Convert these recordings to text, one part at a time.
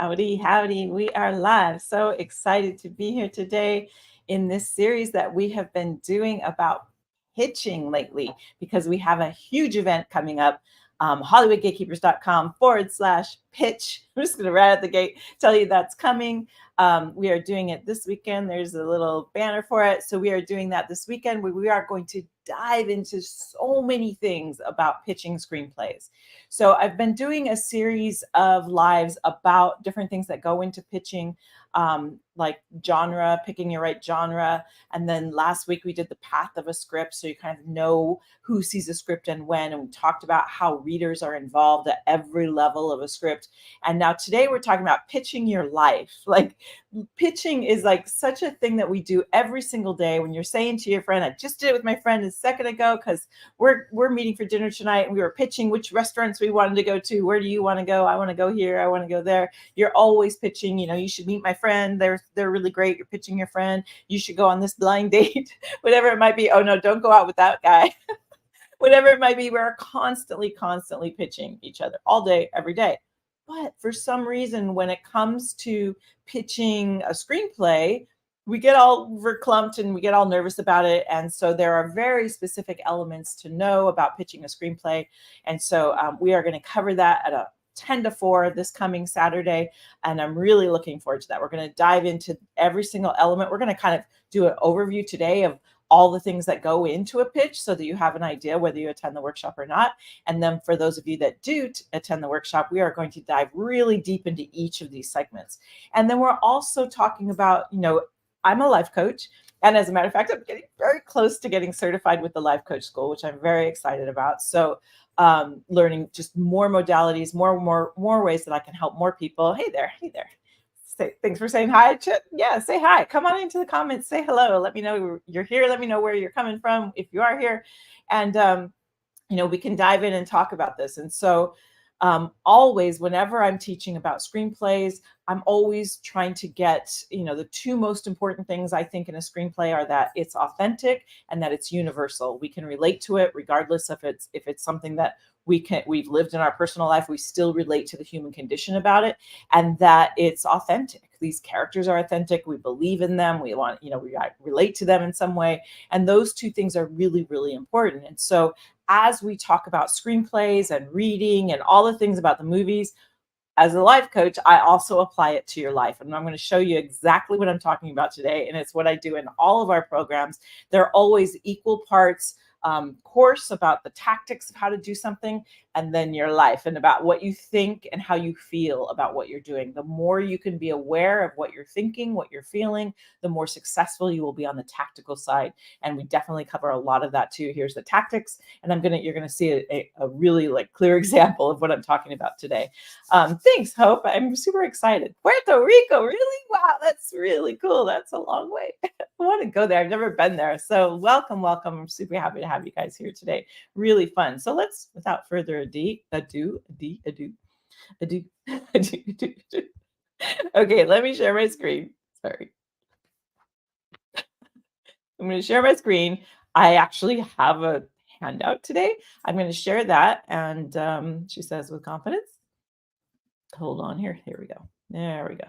Howdy, howdy. We are live. So excited to be here today in this series that we have been doing about pitching lately because we have a huge event coming up. HollywoodGatekeepers.com/pitch. I'm just going to right at the gate tell you that's coming. We are doing it this weekend. There's a little banner for it. So we are doing that this weekend where we are going to dive into so many things about pitching screenplays. So I've been doing a series of lives about different things that go into pitching, like genre, picking your right genre. And then last week we did the path of a script. So you kind of know who sees a script and when. And we talked about how readers are involved at every level of a script. And now today we're talking about pitching your life. Like pitching is like such a thing that we do every single day when you're saying to your friend, I just did it with my friend a second ago because we're meeting for dinner tonight and we were pitching which restaurants we wanted to go to. Where do you want to go? I want to go here. I want to go there. You're always pitching, you should meet my friend. They're really great. You're pitching your friend. You should go on this blind date, whatever it might be. Oh no, don't go out with that guy. Whatever it might be, we're constantly pitching each other all day, every day. But for some reason, when it comes to pitching a screenplay, we get all verklempt and we get all nervous about it. And so there are very specific elements to know about pitching a screenplay. And so we are going to cover that at a 10 to 4 this coming Saturday. And I'm really looking forward to that. We're going to dive into every single element. We're going to kind of do an overview today of all the things that go into a pitch so that you have an idea whether you attend the workshop or not. And then for those of you that do attend the workshop, we are going to dive really deep into each of these segments. And then we're also talking about, I'm a life coach. And as a matter of fact, I'm getting very close to getting certified with the Life Coach School, which I'm very excited about. So learning just more modalities, more ways that I can help more people. Hey there. Thanks for saying hi. Yeah, say hi. Come on into the comments. Say hello. Let me know you're here. Let me know where you're coming from if you are here. And, we can dive in and talk about this. And so always, whenever I'm teaching about screenplays, I'm always trying to get, the two most important things I think in a screenplay are that it's authentic and that it's universal. We can relate to it regardless if it's something that we've lived in our personal life. We still relate to the human condition about it, and that it's authentic. These characters are authentic. We believe in them. We want, we relate to them in some way. And those two things are really, really important. And so as we talk about screenplays and reading and all the things about the movies, as a life coach, I also apply it to your life. And I'm going to show you exactly what I'm talking about today. And it's what I do in all of our programs. They're always equal parts course about the tactics of how to do something, and then your life and about what you think and how you feel about what you're doing. The more you can be aware of what you're thinking, what you're feeling, the more successful you will be on the tactical side. And we definitely cover a lot of that too. Here's the tactics, and you're gonna see a really clear example of what I'm talking about today. Thanks, Hope. I'm super excited. Puerto Rico, really? Wow, that's really cool. That's a long way. I want to go there. I've never been there. So welcome. I'm super happy to have you guys here today. Really fun. So let's, without further ado. Okay, let me share my screen. Sorry. I'm going to share my screen. I actually have a handout today. I'm going to share that. And she says with confidence. Hold on here. Here we go. There we go.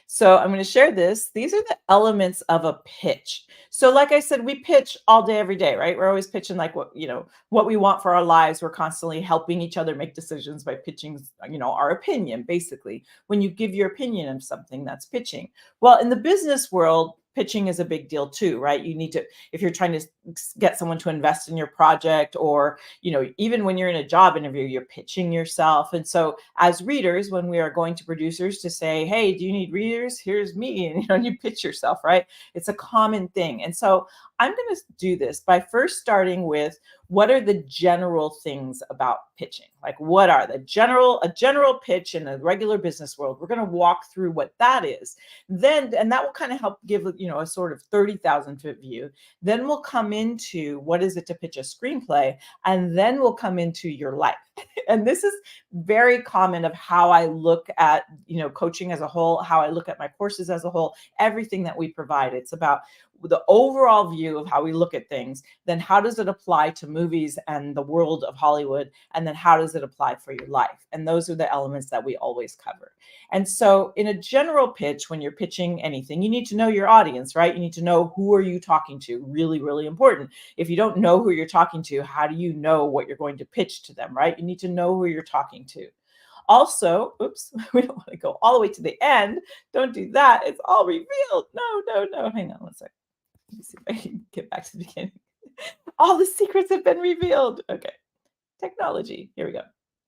So I'm going to share this. These are the elements of a pitch. So like I said, we pitch all day, every day, right? We're always pitching what we want for our lives. We're constantly helping each other make decisions by pitching, our opinion, basically. When you give your opinion of something, that's pitching. Well, in the business world, pitching is a big deal too, right? You need to, if you're trying to get someone to invest in your project, or, even when you're in a job interview, you're pitching yourself. And so as readers, when we are going to producers to say, hey, do you need readers? Here's me. And, you pitch yourself, right? It's a common thing. And so I'm going to do this by first starting with what are the general things about pitching? Like what are a general pitch in a regular business world? We're going to walk through what that is. Then, and that will kind of help give, a sort of 30,000 foot view. Then we'll come into what is it to pitch a screenplay? And then we'll come into your life. And this is very common of how I look at, coaching as a whole, how I look at my courses as a whole, everything that we provide. It's about the overall view of how we look at things, then how does it apply to movies and the world of Hollywood? And then how does it apply for your life? And those are the elements that we always cover. And so in a general pitch, when you're pitching anything, you need to know your audience, right? You need to know who are you talking to? Really, really important. If you don't know who you're talking to, how do you know what you're going to pitch to them, right? You need to know who you're talking to. Also, oops, we don't want to go all the way to the end. Don't do that. It's all revealed. No, no, no. Hang on one second. Let me see if I can get back to the beginning. All the secrets have been revealed. Okay. Technology. Here we go.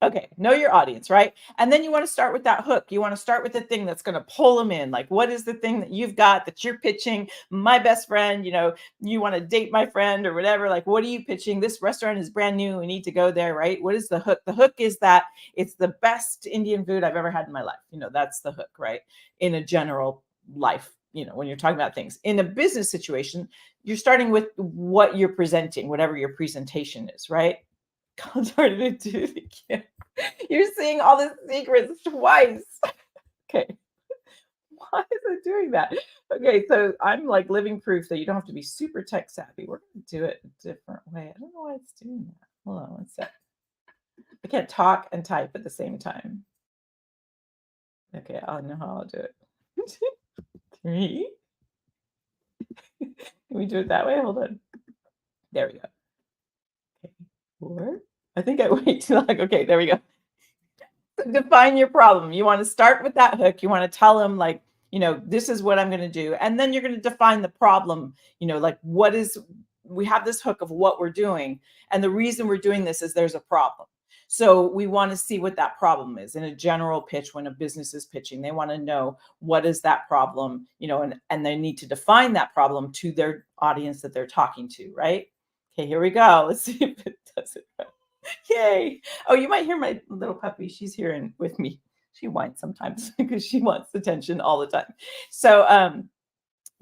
Okay, know your audience, right? And then you want to start with that hook. You want to start with the thing that's going to pull them in. Like, what is the thing that you've got that you're pitching? My best friend, you want to date my friend or whatever. Like, what are you pitching? This restaurant is brand new. We need to go there, right? What is the hook? The hook is that it's the best Indian food I've ever had in my life. That's the hook, right? In a general life, when you're talking about things. In a business situation, you're starting with what you're presenting, whatever your presentation is, right? God, started to do it again. You're seeing all the secrets twice. Okay. Why is it doing that? Okay, so I'm like living proof that you don't have to be super tech savvy. We're going to do it a different way. I don't know why it's doing that. Hold on one sec. I can't talk and type at the same time. Okay, I know how I'll do it. 3. Can we do it that way? Hold on. There we go. Okay, 4. I think I wait too long. Okay, there we go. Define your problem. You want to start with that hook. You want to tell them like, this is what I'm going to do. And then you're going to define the problem, like we have this hook of what we're doing. And the reason we're doing this is there's a problem. So we want to see what that problem is in a general pitch. When a business is pitching, they want to know what is that problem, and they need to define that problem to their audience that they're talking to, right? Okay, here we go. Let's see if it does it right. Yay. Oh, you might hear my little puppy. She's here with me. She whines sometimes because she wants attention all the time. So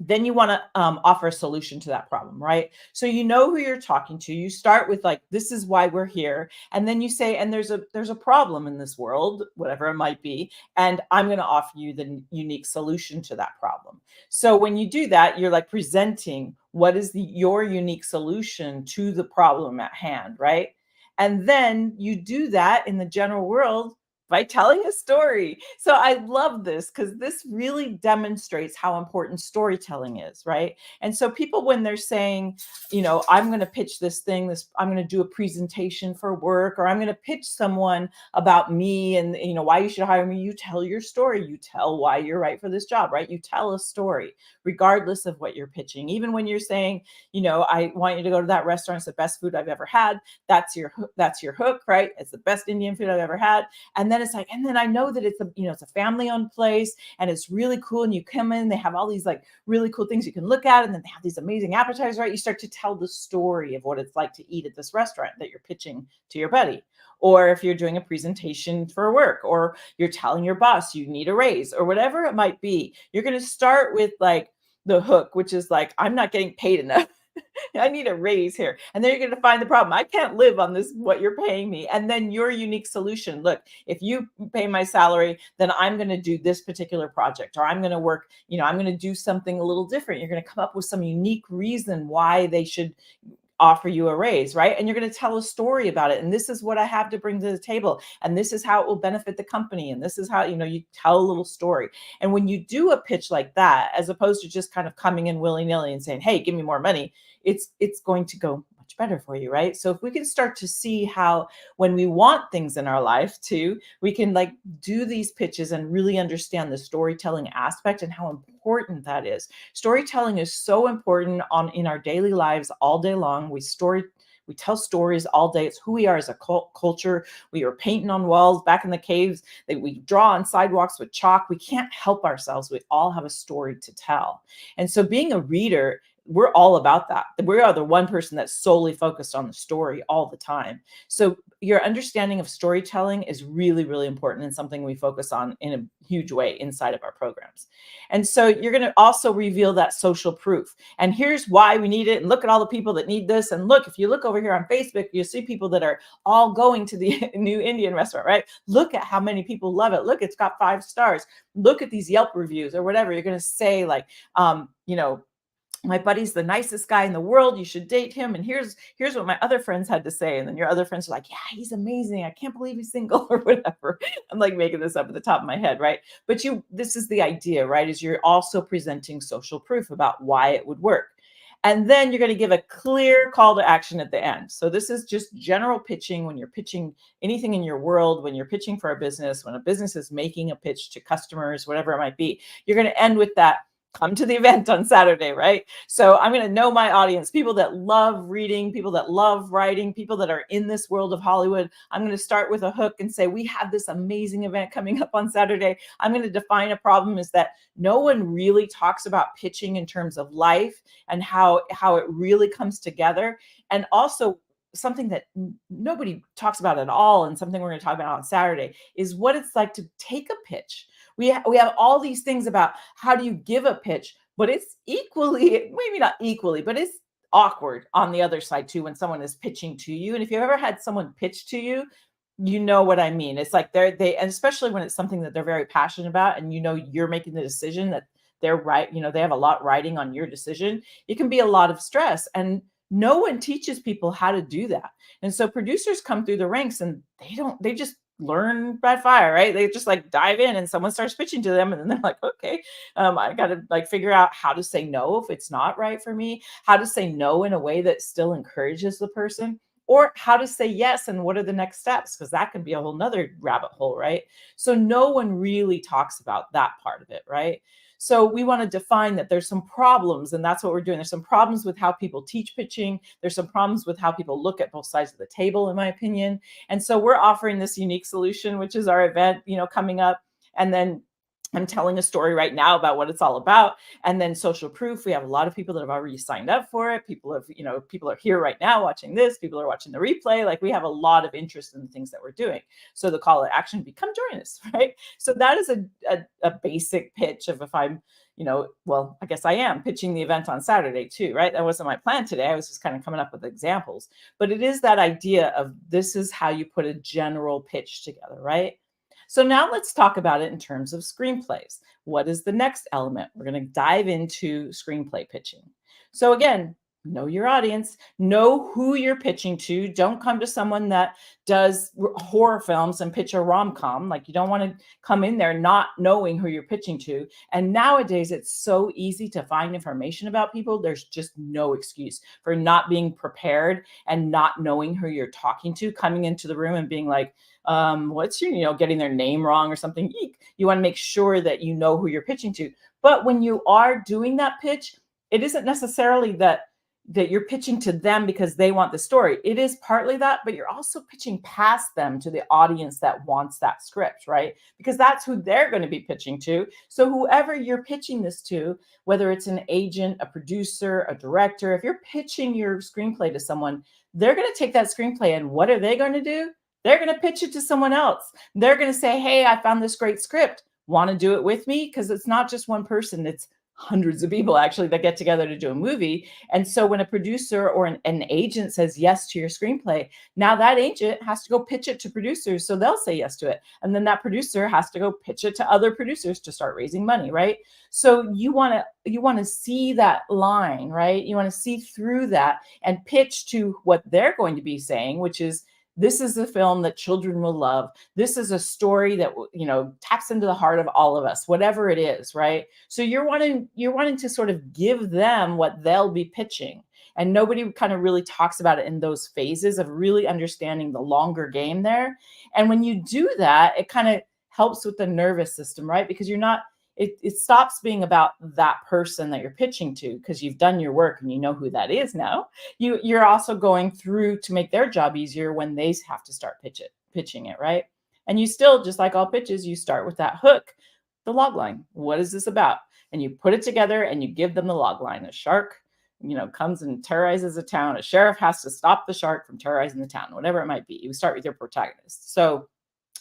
then you want to offer a solution to that problem, right? So you know who you're talking to. You start with like, this is why we're here. And then you say, and there's a problem in this world, whatever it might be. And I'm going to offer you the unique solution to that problem. So when you do that, you're like presenting what is your unique solution to the problem at hand, right? And then you do that in the general world by telling a story. So I love this because this really demonstrates how important storytelling is, right? And so people, when they're saying, I'm going to pitch this thing, I'm going to do a presentation for work, or I'm going to pitch someone about me and, why you should hire me, you tell your story. You tell why you're right for this job, right? You tell a story regardless of what you're pitching. Even when you're saying, I want you to go to that restaurant. It's the best food I've ever had. That's your hook, right? It's the best Indian food I've ever had. And then it's like, and then I know that it's a family-owned place and it's really cool. And you come in, they have all these like really cool things you can look at, and then they have these amazing appetizers, right? You start to tell the story of what it's like to eat at this restaurant that you're pitching to your buddy. Or if you're doing a presentation for work, or you're telling your boss you need a raise, or whatever it might be, you're going to start with like the hook, which is like, I'm not getting paid enough. I need a raise here. And then you're going to find the problem. I can't live on this, what you're paying me. And then your unique solution. Look, if you pay my salary, then I'm going to do this particular project, or I'm going to work, I'm going to do something a little different. You're going to come up with some unique reason why they should offer you a raise, right? And you're going to tell a story about it. And this is what I have to bring to the table. And this is how it will benefit the company. And this is how, you tell a little story. And when you do a pitch like that, as opposed to just kind of coming in willy-nilly and saying, hey, give me more money, it's going to go much better for you, right? So if we can start to see how when we want things in our life too, we can like do these pitches and really understand the storytelling aspect and how important that is. Storytelling is so important in our daily lives all day long. We tell stories all day. It's who we are as a culture. We are painting on walls back in the caves. We draw on sidewalks with chalk. We can't help ourselves. We all have a story to tell. And so being a reader, we're all about that. We are the one person that's solely focused on the story all the time. So your understanding of storytelling is really, really important, and something we focus on in a huge way inside of our programs. And so you're going to also reveal that social proof. And here's why we need it. And look at all the people that need this. And look, if you look over here on Facebook, you see people that are all going to the new Indian restaurant, right? Look at how many people love it. Look, it's got 5 stars. Look at these Yelp reviews or whatever. You're going to say like, my buddy's the nicest guy in the world. You should date him. And here's what my other friends had to say. And then your other friends are like, yeah, he's amazing. I can't believe he's single or whatever. I'm like making this up at the top of my head, right? But this is the idea, right? Is you're also presenting social proof about why it would work. And then you're going to give a clear call to action at the end. So this is just general pitching when you're pitching anything in your world, when you're pitching for a business, when a business is making a pitch to customers, whatever it might be. You're going to end with that: come to the event on Saturday, right? So I'm going to know my audience, people that love reading, people that love writing, people that are in this world of Hollywood. I'm going to start with a hook and say, we have this amazing event coming up on Saturday. I'm going to define a problem is that no one really talks about pitching in terms of life and how it really comes together. And also something that nobody talks about at all, and something we're going to talk about on Saturday, is what it's like to take a pitch. We have all these things about how do you give a pitch, but it's equally, maybe not equally, but it's awkward on the other side too when someone is pitching to you. And if you've ever had someone pitch to you, you know what I mean. It's like and especially when it's something that they're very passionate about, and you're making the decision that they're right, they have a lot riding on your decision. It can be a lot of stress, and no one teaches people how to do that. And so producers come through the ranks and they just learn by fire, right? They just like dive in and someone starts pitching to them, and then they're like, okay, I got to like figure out how to say no if it's not right for me, how to say no in a way that still encourages the person, or how to say yes and what are the next steps, because that can be a whole nother rabbit hole, right? So no one really talks about that part of it, right? So we want to define that there's some problems, and that's what we're doing. There's some problems with how people teach pitching. There's some problems with how people look at both sides of the table, in my opinion. And so we're offering this unique solution, which is our event, coming up. And then I'm telling a story right now about what it's all about. And then social proof, we have a lot of people that have already signed up for it. People are here right now watching this. People are watching the replay. Like, we have a lot of interest in the things that we're doing. So the call to action, become join us, right? So that is a basic pitch of, if I'm, well, I guess I am pitching the event on Saturday too, right? That wasn't my plan today. I was just kind of coming up with examples, but it is that idea of this is how you put a general pitch together, right? So now let's talk about it in terms of screenplays. What is the next element? We're going to dive into screenplay pitching. So again, know your audience, know who you're pitching to. Don't come to someone that does horror films and pitch a rom-com. Like, you don't want to come in there not knowing who you're pitching to. And nowadays it's so easy to find information about people. There's just no excuse for not being prepared and not knowing who you're talking to, coming into the room and being like, what's your, getting their name wrong or something. Eek. You want to make sure that you know who you're pitching to. But when you are doing that pitch, it isn't necessarily that you're pitching to them because they want the story. It is partly that, but you're also pitching past them to the audience that wants that script, right? Because that's who they're going to be pitching to. So whoever you're pitching this to, whether it's an agent, a producer, a director, if you're pitching your screenplay to someone, they're going to take that screenplay, and what are they going to do? They're going to pitch it to someone else. They're going to say, hey, I found this great script. Want to do it with me? Because it's not just one person. It's hundreds of people actually that get together to do a movie. And so when a producer or an agent says yes to your screenplay, now that agent has to go pitch it to producers, so they'll say yes to it. And then that producer has to go pitch it to other producers to start raising money, right? So you want to see that line, right? You want to see through that and pitch to what they're going to be saying, which is, this is a film that children will love. This is a story that, taps into the heart of all of us, whatever it is, right? So you're wanting to sort of give them what they'll be pitching. And nobody kind of really talks about it in those phases of really understanding the longer game there. And when you do that, it kind of helps with the nervous system, right? Because it stops being about that person that you're pitching to, because you've done your work and you know who that is now. You're also going through to make their job easier when they have to start pitching it, right? And you still, just like all pitches, you start with that hook, the log line. What is this about? And you put it together and you give them the log line. A shark, comes and terrorizes a town. A sheriff has to stop the shark from terrorizing the town, whatever it might be. You start with your protagonist. So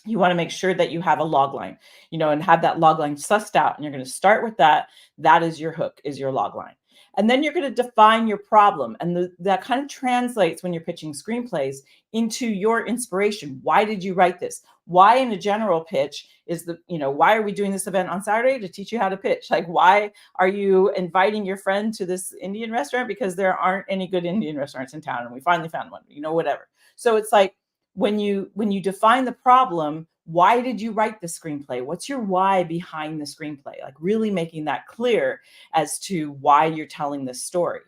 you want to make sure that you have a log line, and have that log line sussed out. And you're going to start with that. That is your hook, is your log line. And then you're going to define your problem. And that kind of translates when you're pitching screenplays into your inspiration. Why did you write this? Why in a general pitch is why are we doing this event on Saturday? To teach you how to pitch. Like, why are you inviting your friend to this Indian restaurant? Because there aren't any good Indian restaurants in town and we finally found one, whatever. So it's like, when you define the problem, why did you write the screenplay? What's your why behind the screenplay? Like, really making that clear as to why you're telling this story.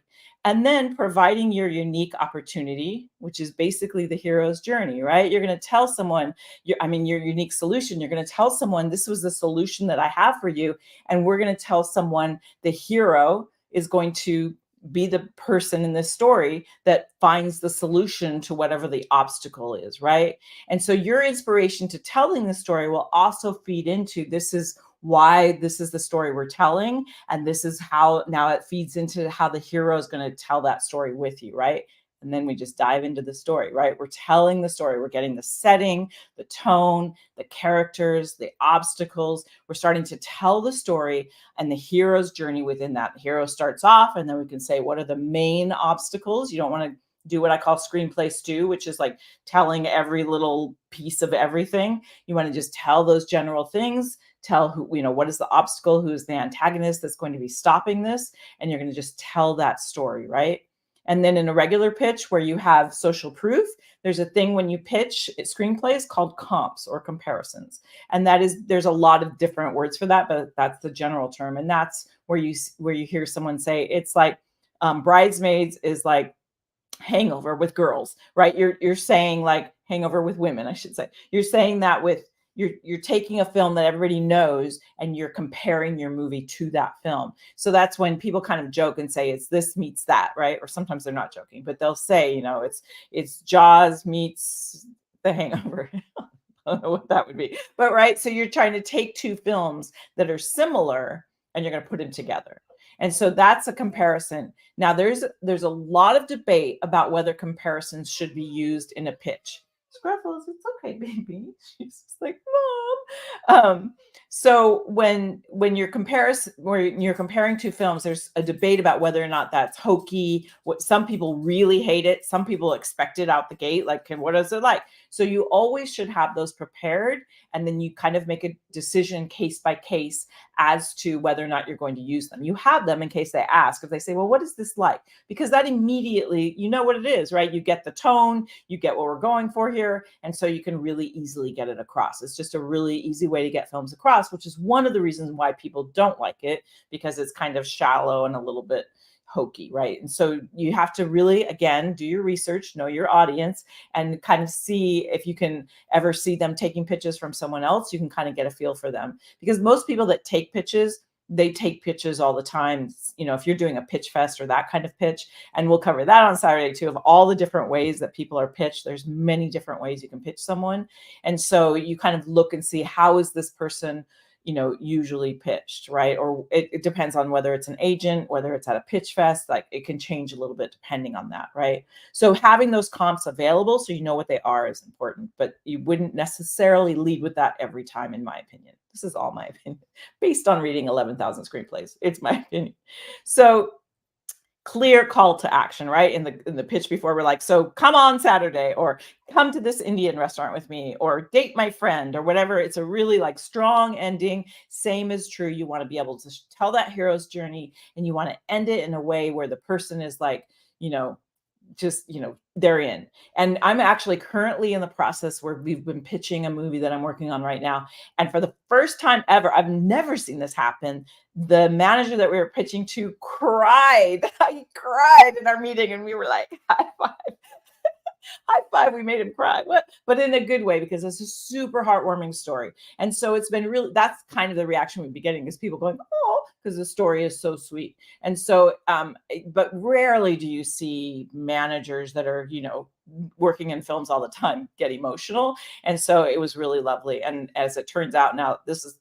And then providing your unique opportunity, which is basically the hero's journey, right? You're going to tell someone your unique solution. You're going to tell someone, this was the solution that I have for you. And we're going to tell someone the hero is going to be the person in this story that finds the solution to whatever the obstacle is, right? And so your inspiration to telling the story will also feed into, this is why this is the story we're telling, and this is how now it feeds into how the hero is going to tell that story with you, right? And then we just dive into the story, right? We're telling the story. We're getting the setting, the tone, the characters, the obstacles. We're starting to tell the story and the hero's journey within that. The hero starts off, and then we can say, what are the main obstacles? You don't want to do what I call screenplay stew, which is like telling every little piece of everything. You want to just tell those general things, tell who, what is the obstacle, who's the antagonist that's going to be stopping this, and you're going to just tell that story, right? And then in a regular pitch where you have social proof, there's a thing when you pitch screenplays called comps or comparisons. And there's a lot of different words for that, but that's the general term. And that's where you hear someone say, it's like Bridesmaids is like Hangover with girls, right? You're saying like Hangover with women, I should say. You're saying that with, you're taking a film that everybody knows and you're comparing your movie to that film. So that's when people kind of joke and say it's this meets that, right? Or sometimes they're not joking, but they'll say, it's Jaws meets The Hangover. I don't know what that would be, but right. So you're trying to take two films that are similar and you're going to put them together. And so that's a comparison. Now there's a lot of debate about whether comparisons should be used in a pitch. Scruffles, it's okay, baby. She's just like, Mom. So when you're comparing two films, there's a debate about whether or not that's hokey. What some people really hate it, some people expect it out the gate. Like, what is it like? So you always should have those prepared, and then you kind of make a decision case by case as to whether or not you're going to use them. You have them in case they ask. If they say, well, what is this like? Because that immediately, you know what it is, right? You get the tone, you get what we're going for here. And so you can really easily get it across. It's just a really easy way to get films across, which is one of the reasons why people don't like it, because it's kind of shallow and a little bit hokey, right? And so you have to really, again, do your research, know your audience, and kind of see if you can ever see them taking pitches from someone else. You can kind of get a feel for them, because most people that take pitches, they take pitches all the time. If you're doing a pitch fest or that kind of pitch, and we'll cover that on Saturday too, of all the different ways that people are pitched. There's many different ways you can pitch someone. And so you kind of look and see, how is this person usually pitched, right? Or it depends on whether it's an agent, whether it's at a pitch fest, like it can change a little bit depending on that, right? So having those comps available so you know what they are is important, but you wouldn't necessarily lead with that every time, in my opinion. This is all my opinion based on reading 11,000 screenplays. It's my opinion. So clear call to action, right? In the pitch before, we're like, so come on Saturday, or come to this Indian restaurant with me, or date my friend, or whatever. It's a really like strong ending. Same is true. You want to be able to tell that hero's journey, and you want to end it in a way where the person is like, they're in. And I'm actually currently in the process where we've been pitching a movie that I'm working on right now. And for the first time ever, I've never seen this happen. The manager that we were pitching to cried. He cried in our meeting, and we were like, high five. High five, we made him cry. What? But in a good way, because it's a super heartwarming story. And so it's been really, that's kind of the reaction we've been getting, is people going, oh, because the story is so sweet. And so, but rarely do you see managers that are, working in films all the time get emotional. And so it was really lovely. And as it turns out, now this is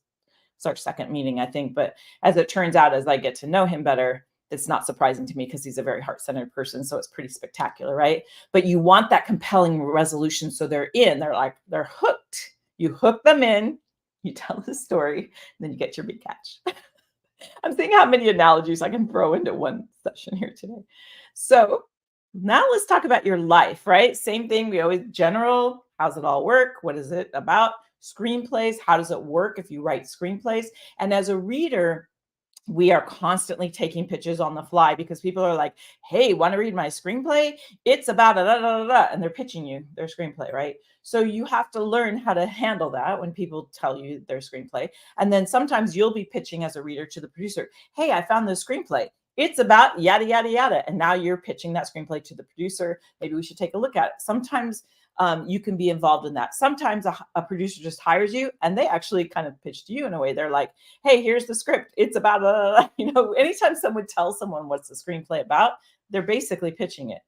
our second meeting, I think, but as it turns out, as I get to know him better, it's not surprising to me, because he's a very heart-centered person. So it's pretty spectacular, right? But you want that compelling resolution. So they're in, they're hooked. You hook them in, you tell the story, and then you get your big catch. I'm seeing how many analogies I can throw into one session here today. So now let's talk about your life, right? Same thing. We always general. How's it all work? What is it about? Screenplays. How does it work if you write screenplays? And as a reader, we are constantly taking pitches on the fly because people are like, hey, want to read my screenplay? It's about da, da, da, da, da, and they're pitching you their screenplay, right? So you have to learn how to handle that when people tell you their screenplay. And then sometimes you'll be pitching as a reader to the producer, hey, I found this screenplay. It's about yada, yada, yada. And now you're pitching that screenplay to the producer. Maybe we should take a look at it. Sometimes you can be involved in that. Sometimes a producer just hires you and they actually kind of pitch to you in a way. They're like, hey, here's the script. It's about, anytime someone tells someone what's the screenplay about, they're basically pitching it.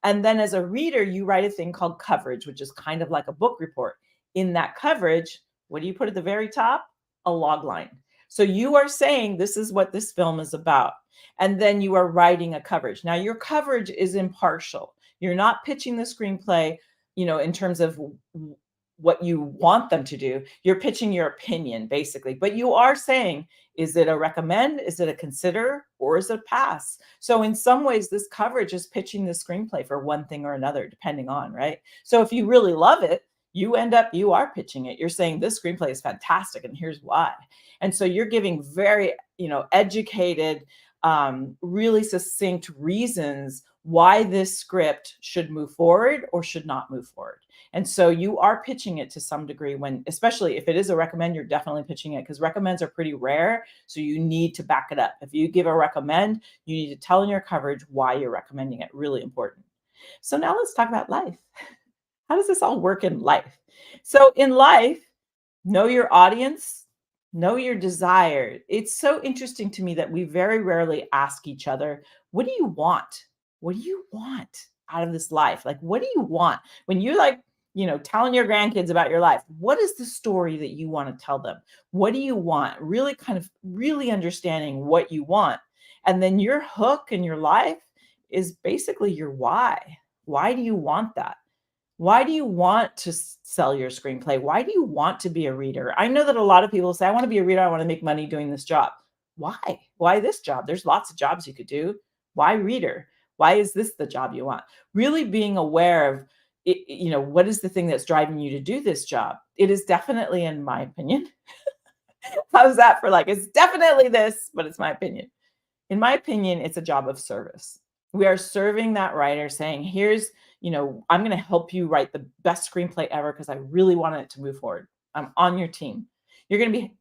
And then as a reader, you write a thing called coverage, which is kind of like a book report. In that coverage, what do you put at the very top? A log line. So you are saying this is what this film is about. And then you are writing a coverage. Now, your coverage is impartial. You're not pitching the screenplay, in terms of what you want them to do. You're pitching your opinion, basically. But you are saying, is it a recommend? Is it a consider? Or is it a pass? So in some ways, this coverage is pitching the screenplay for one thing or another, depending on, right? So if you really love it, you are pitching it. You're saying this screenplay is fantastic and here's why. And so you're giving very, educated, really succinct reasons why this script should move forward or should not move forward. And so you are pitching it to some degree especially if it is a recommend, you're definitely pitching it because recommends are pretty rare. So you need to back it up. If you give a recommend, you need to tell in your coverage why you're recommending it. Really important. So now let's talk about life. How does this all work in life? So in life, know your audience, know your desire. It's so interesting to me that we very rarely ask each other, what do you want? What do you want out of this life? Like, what do you want? When you're like, telling your grandkids about your life, what is the story that you want to tell them? What do you want? Really kind of really understanding what you want. And then your hook in your life is basically your why. Why do you want that? Why do you want to sell your screenplay? Why do you want to be a reader? I know that a lot of people say, I want to be a reader. I want to make money doing this job. Why? Why this job? There's lots of jobs you could do. Why reader? Why is this the job you want? Really being aware of, what is the thing that's driving you to do this job? It is definitely, in my opinion, how's that for it's definitely this, but it's my opinion. In my opinion, it's a job of service. We are serving that writer saying, here's, I'm going to help you write the best screenplay ever because I really want it to move forward. I'm on your team. You're going to be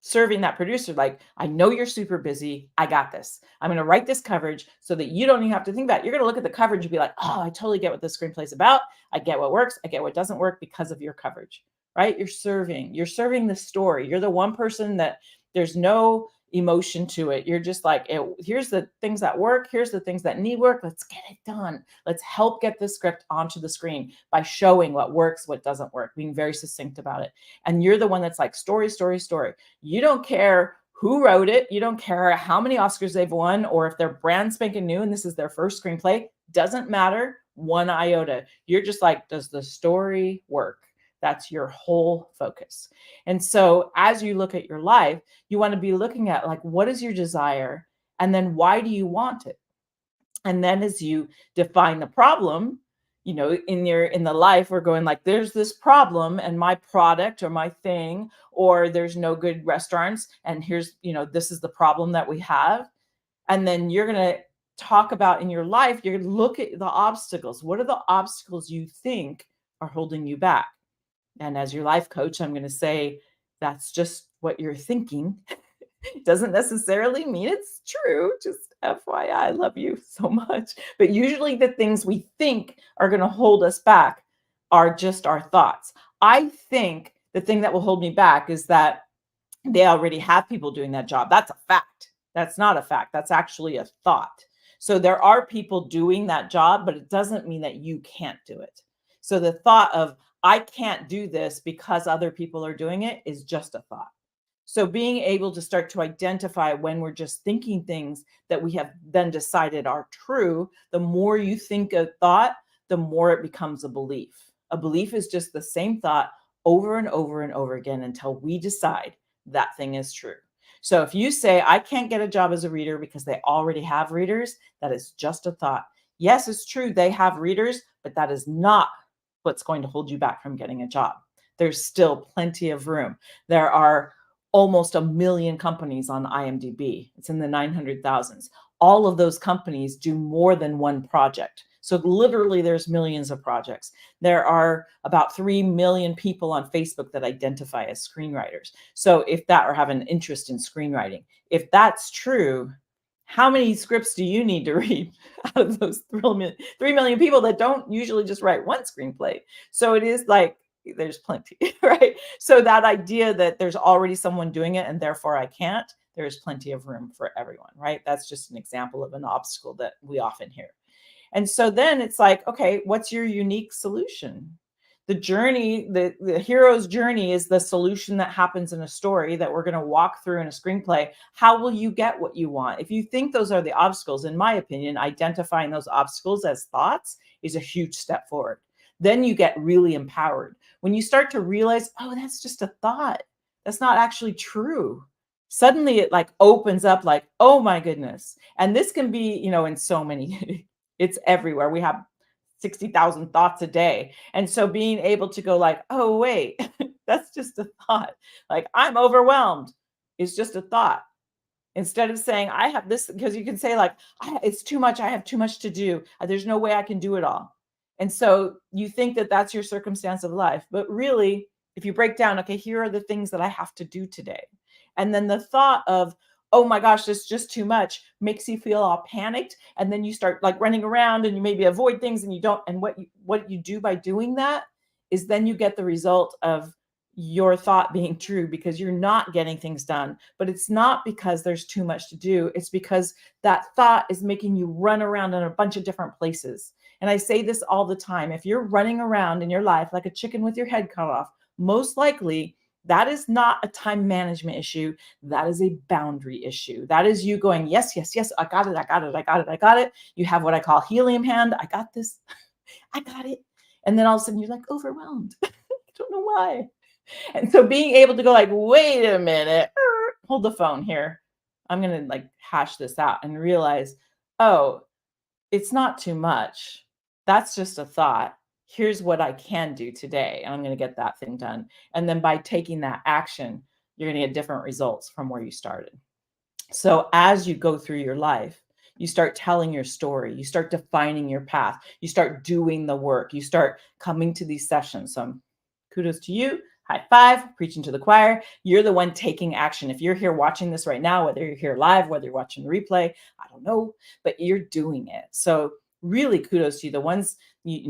serving that producer like, I know you're super busy. I got this. I'm going to write this coverage so that you don't even have to think about it. You're going to look at the coverage and be like, oh, I totally get what this screenplay is about. I get what works. I get what doesn't work because of your coverage, right? You're serving the story. You're the one person that there's no emotion to it. You're just like, here's the things that work. Here's the things that need work. Let's get it done. Let's help get this script onto the screen by showing what works, what doesn't work, being very succinct about it. And you're the one that's like, story, story, story. You don't care who wrote it. You don't care how many Oscars they've won or if they're brand spanking new and this is their first screenplay. Doesn't matter one iota. You're just like, does the story work? That's your whole focus. And so as you look at your life, you want to be looking at what is your desire? And then why do you want it? And then as you define the problem, in the life, we're going there's this problem and my product or my thing, or there's no good restaurants. And here's, this is the problem that we have. And then you're going to talk about in your life, you're going to look at the obstacles. What are the obstacles you think are holding you back? And as your life coach, I'm going to say, that's just what you're thinking. It doesn't necessarily mean it's true. Just FYI, I love you so much. But usually the things we think are going to hold us back are just our thoughts. I think the thing that will hold me back is that they already have people doing that job. That's a fact. That's not a fact. That's actually a thought. So there are people doing that job, but it doesn't mean that you can't do it. So the thought of, I can't do this because other people are doing it is just a thought. So being able to start to identify when we're just thinking things that we have then decided are true, the more you think a thought, the more it becomes a belief. A belief is just the same thought over and over and over again until we decide that thing is true. So if you say, I can't get a job as a reader because they already have readers, that is just a thought. Yes, it's true, they have readers, but that is not what's going to hold you back from getting a job. There's still plenty of room. There are almost 1 million companies on IMDb. It's in the 900,000s. All of those companies do more than one project. So literally there's millions of projects. There are about 3 million people on Facebook that identify as screenwriters. So if that, or have an interest in screenwriting, if that's true, how many scripts do you need to read out of those 3 million people that don't usually just write one screenplay? So it is like, there's plenty, right? So that idea that there's already someone doing it and therefore I can't, there's plenty of room for everyone, right? That's just an example of an obstacle that we often hear. And so then it's like, okay, what's your unique solution? The journey, the hero's journey is the solution that happens in a story that we're going to walk through in a screenplay. How will you get what you want? If you think those are the obstacles, in my opinion, identifying those obstacles as thoughts is a huge step forward. Then you get really empowered. When you start to realize, oh, that's just a thought, that's not actually true. Suddenly it like opens up like, oh my goodness. And this can be, in so many, it's everywhere. We have 60,000 thoughts a day. And so being able to go like, oh, wait, that's just a thought. Like I'm overwhelmed is just a thought. Instead of saying I have this, because you can say like, it's too much. I have too much to do. There's no way I can do it all. And so you think that that's your circumstance of life. But really, if you break down, okay, here are the things that I have to do today. And then the thought of, oh my gosh, this is just too much, makes you feel all panicked. And then you start like running around and you maybe avoid things and you don't. And what you do by doing that is then you get the result of your thought being true, because you're not getting things done. But it's not because there's too much to do. It's because that thought is making you run around in a bunch of different places. And I say this all the time. If you're running around in your life like a chicken with your head cut off, most likely that is not a time management issue. That is a boundary issue. That is you going, yes, yes, yes, I got it, I got it, I got it, I got it. You have what I call helium hand. I got this. I got it. And then all of a sudden you're like overwhelmed. I don't know why. And so being able to go like, wait a minute, hold the phone here. I'm going to like hash this out and realize, oh, it's not too much. That's just a thought. Here's what I can do today. And I'm going to get that thing done. And then by taking that action, you're going to get different results from where you started. So as you go through your life, you start telling your story, you start defining your path, you start doing the work, you start coming to these sessions. So kudos to you. High five, preaching to the choir. You're the one taking action. If you're here watching this right now, whether you're here live, whether you're watching the replay, I don't know, but you're doing it. So really kudos to you. The ones,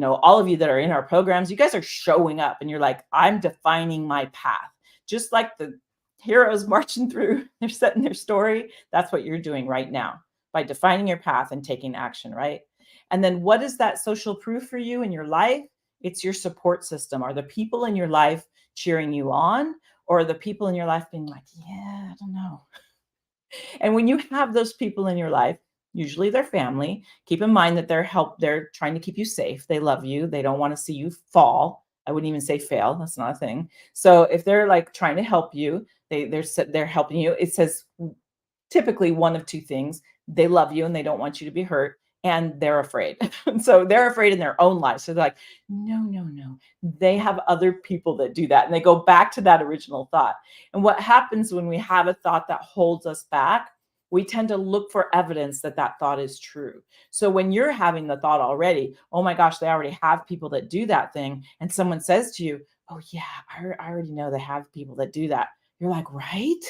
all of you that are in our programs, you guys are showing up and you're like, I'm defining my path. Just like the heroes marching through, they're setting their story. That's what you're doing right now by defining your path and taking action, right? And then what is that social proof for you in your life? It's your support system. Are the people in your life cheering you on, or the people in your life being like, yeah, I don't know. And when you have those people in your life, usually they're family, keep in mind that they're trying to keep you safe. They love you. They don't want to see you fall. I wouldn't even say fail. That's not a thing. So if they're like trying to help you, they're helping you. It says typically one of two things. They love you and they don't want you to be hurt, and they're afraid. So they're afraid in their own life. So they're like, no, no, no. They have other people that do that. And they go back to that original thought. And what happens when we have a thought that holds us back, we tend to look for evidence that that thought is true. So when you're having the thought already, oh my gosh, they already have people that do that thing. And someone says to you, oh yeah, I already know they have people that do that. You're like, right?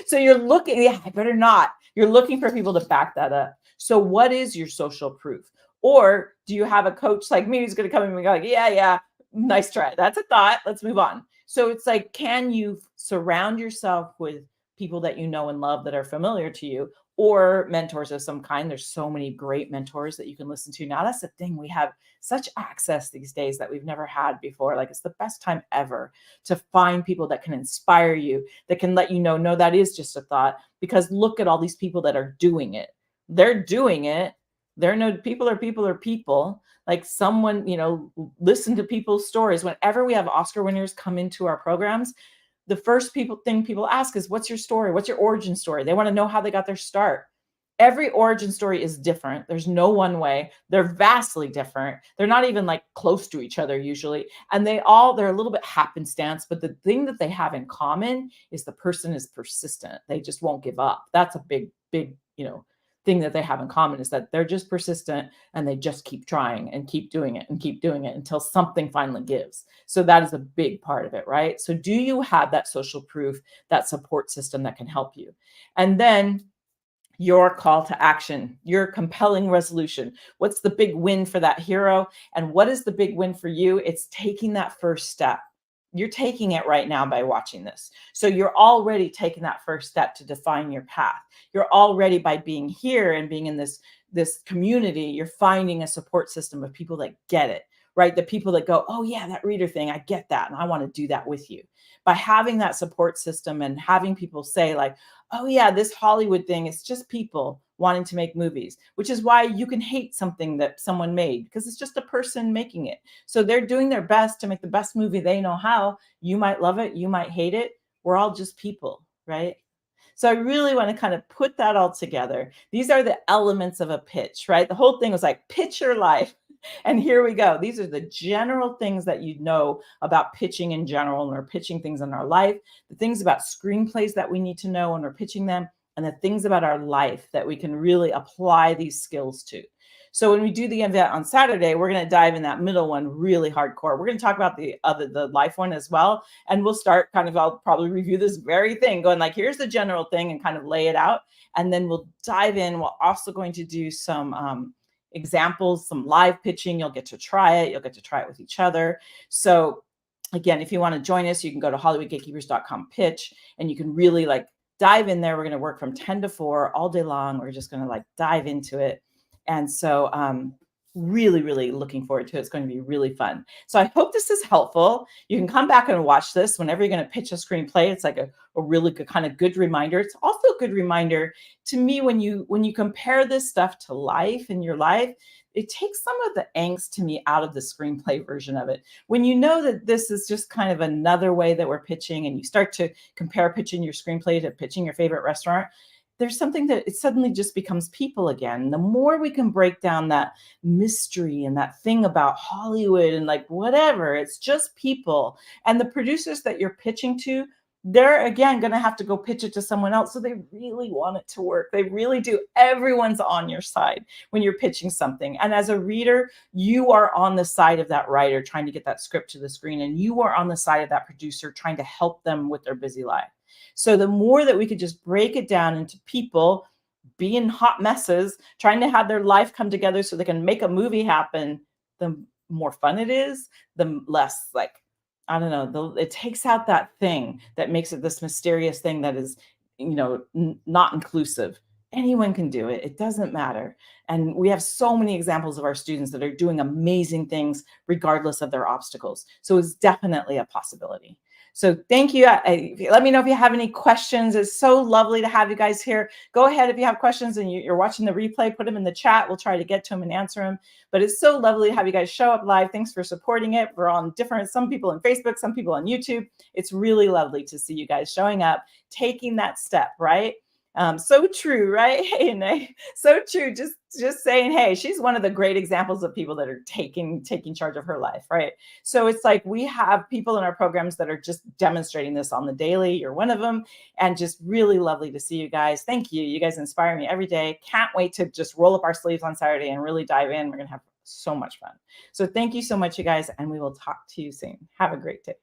So you're looking, yeah, I better not. You're looking for people to back that up. So what is your social proof? Or do you have a coach like me who's going to come in and go like, yeah, nice try. That's a thought. Let's move on. So it's like, can you surround yourself with people that you know and love that are familiar to you, or mentors of some kind? There's so many great mentors that you can listen to. Now that's the thing. We have such access these days that we've never had before. Like it's the best time ever to find people that can inspire you, that can let you know, no, that is just a thought, because look at all these people that are doing it. They're doing it. They're no people are people. Like someone, listen to people's stories. Whenever we have Oscar winners come into our programs, the first thing people ask is, what's your story? What's your origin story? They want to know how they got their start. Every origin story is different. There's no one way. They're vastly different. They're not even like close to each other usually. And they're a little bit happenstance, but the thing that they have in common is the person is persistent. They just won't give up. That's a big, thing that they have in common, is that they're just persistent and they just keep trying and keep doing it and keep doing it until something finally gives. So that is a big part of it, right? So do you have that social proof, that support system that can help you? And then your call to action, your compelling resolution. What's the big win for that hero? And what is the big win for you? It's taking that first step. You're taking it right now by watching this. So you're already taking that first step to define your path. You're already, by being here and being in this community, you're finding a support system of people that get it, right? The people that go, oh yeah, that reader thing, I get that. And I want to do that with you. By having that support system and having people say like, oh yeah, this Hollywood thing, it's just people wanting to make movies, which is why you can hate something that someone made, because it's just a person making it. So they're doing their best to make the best movie they know how. You might love it, you might hate it. We're all just people, right? So I really want to kind of put that all together. These are the elements of a pitch, right? The whole thing was like, pitch your life. And here we go. These are the general things that you know about pitching in general when we're pitching things in our life, the things about screenplays that we need to know when we're pitching them, and the things about our life that we can really apply these skills to. So when we do the event on Saturday, we're going to dive in that middle one really hardcore. We're going to talk about the life one as well. And we'll start I'll probably review this very thing, going like, here's the general thing, and kind of lay it out. And then we'll dive in. We're also going to do some examples, some live pitching. You'll get to try it. You'll get to try it with each other. So again, if you want to join us, you can go to HollywoodGatekeepers.com pitch, and you can really dive in there. We're going to work from 10 to 4 all day long. We're just going to dive into it. And so really, really looking forward to it. It's going to be really fun. So I hope this is helpful. You can come back and watch this whenever you're going to pitch a screenplay. It's like a really good kind of good reminder. It's also a good reminder to me when you compare this stuff to life in your life. It takes some of the angst to me out of the screenplay version of it. When you know that this is just kind of another way that we're pitching, and you start to compare pitching your screenplay to pitching your favorite restaurant, there's something that it suddenly just becomes people again. The more we can break down that mystery and that thing about Hollywood and whatever, it's just people. And the producers that you're pitching to, they're again going to have to go pitch it to someone else. So they really want it to work. They really do. Everyone's on your side when you're pitching something. And as a reader, you are on the side of that writer trying to get that script to the screen. And you are on the side of that producer trying to help them with their busy life. So the more that we could just break it down into people being hot messes, trying to have their life come together so they can make a movie happen, the more fun it is, the less it takes out that thing that makes it this mysterious thing that is, not inclusive. Anyone can do it. It doesn't matter. And we have so many examples of our students that are doing amazing things regardless of their obstacles. So it's definitely a possibility. So thank you. Let me know if you have any questions. It's so lovely to have you guys here. Go ahead if you have questions and you're watching the replay, put them in the chat. We'll try to get to them and answer them. But it's so lovely to have you guys show up live. Thanks for supporting it. We're on some people on Facebook, some people on YouTube. It's really lovely to see you guys showing up, taking that step, right? So true, right? Hey, Nay, so true. Just saying, hey, she's one of the great examples of people that are taking charge of her life, right? So it's like we have people in our programs that are just demonstrating this on the daily. You're one of them, and just really lovely to see you guys. Thank you. You guys inspire me every day. Can't wait to just roll up our sleeves on Saturday and really dive in. We're going to have so much fun. So thank you so much, you guys, and we will talk to you soon. Have a great day.